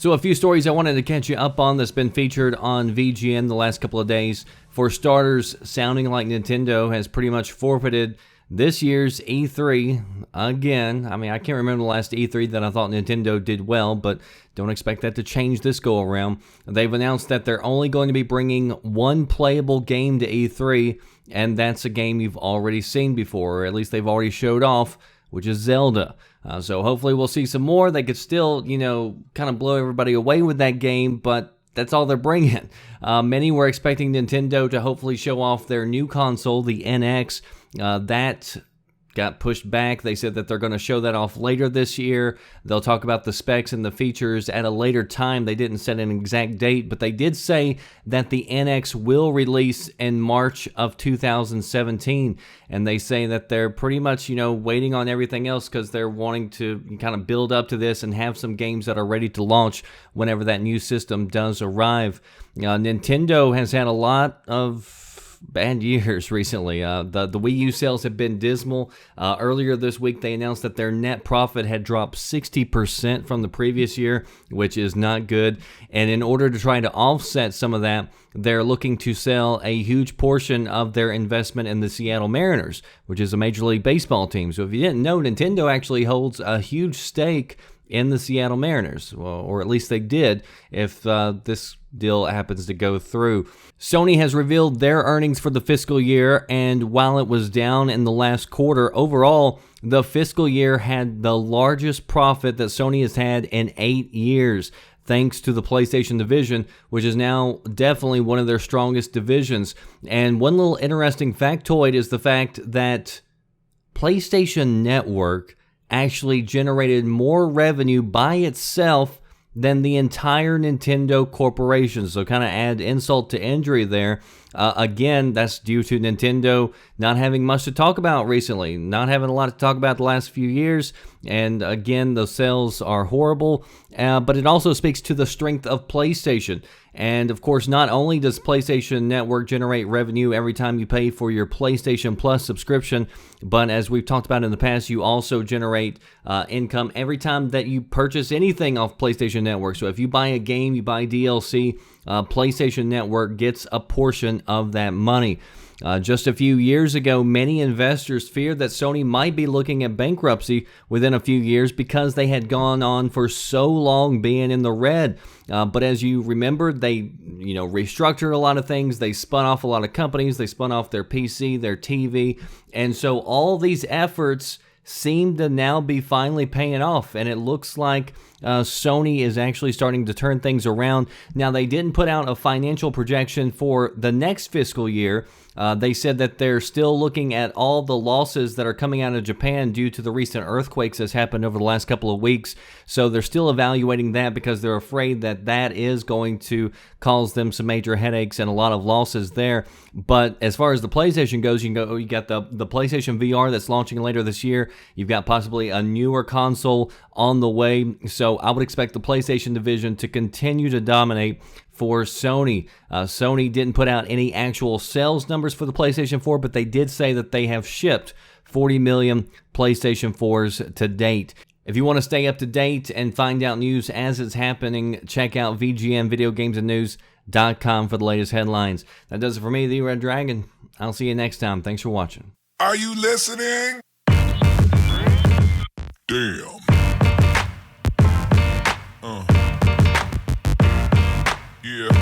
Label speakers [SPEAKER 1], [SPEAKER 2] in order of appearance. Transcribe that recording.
[SPEAKER 1] So a few stories I wanted to catch you up on that's been featured on VGN the last couple of days. For starters, sounding like Nintendo has pretty much forfeited this year's E3 again. I mean, I can't remember the last E3 that I thought Nintendo did well, but don't expect that to change this go around. They've announced that they're only going to be bringing one playable game to E3, and that's a game you've already seen before, or at least they've already showed off, which is Zelda. So hopefully we'll see some more. They could still, kind of blow everybody away with that game, but that's all they're bringing. Many were expecting Nintendo to hopefully show off their new console, the NX. That got pushed back. They said that they're going to show that off later this year. They'll talk about the specs and the features at a later time. They didn't set an exact date, but they did say that the NX will release in March of 2017. And they say that they're pretty much, waiting on everything else because they're wanting to kind of build up to this and have some games that are ready to launch whenever that new system does arrive. Nintendo has had a lot of bad years recently. The Wii U sales have been dismal. Earlier this week, they announced that their net profit had dropped 60% from the previous year, which is not good. And in order to try to offset some of that, they're looking to sell a huge portion of their investment in the Seattle Mariners, which is a Major League Baseball team. So if you didn't know, Nintendo actually holds a huge stake in the Seattle Mariners, or at least they did if this deal happens to go through. Sony has revealed their earnings for the fiscal year, and while it was down in the last quarter, overall, the fiscal year had the largest profit that Sony has had in 8 years, thanks to the PlayStation division, which is now definitely one of their strongest divisions. And one little interesting factoid is the fact that PlayStation Network actually generated more revenue by itself than the entire Nintendo corporation. So kind of add insult to injury there. Again, that's due to Nintendo not having much to talk about recently, not having a lot to talk about the last few years. And again, the sales are horrible, but it also speaks to the strength of PlayStation. And of course, not only does PlayStation Network generate revenue every time you pay for your PlayStation Plus subscription, but as we've talked about in the past, you also generate income every time that you purchase anything off PlayStation Network. So if you buy a game, you buy DLC, PlayStation Network gets a portion of that money. Just a few years ago, many investors feared that Sony might be looking at bankruptcy within a few years because they had gone on for so long being in the red. But as you remember, they restructured a lot of things. They spun off a lot of companies. They spun off their PC, their TV. And so all these efforts seem to now be finally paying off, and it looks like Sony is actually starting to turn things around. Now, they didn't put out a financial projection for the next fiscal year. They said that they're still looking at all the losses that are coming out of Japan due to the recent earthquakes that's happened over the last couple of weeks. So they're still evaluating that because they're afraid that that is going to cause them some major headaches and a lot of losses there. But as far as the PlayStation goes, you got the PlayStation VR that's launching later this year. You've got possibly a newer console on the way. So I would expect the PlayStation division to continue to dominate for Sony. Sony didn't put out any actual sales numbers for the PlayStation 4, but they did say that they have shipped 40 million PlayStation 4s to date. If you want to stay up to date and find out news as it's happening, check out VGNVideoGamesAndNews.com for the latest headlines. That does it for me, The Red Dragon. I'll see you next time. Thanks for watching.
[SPEAKER 2] Are you listening? Damn. Yeah.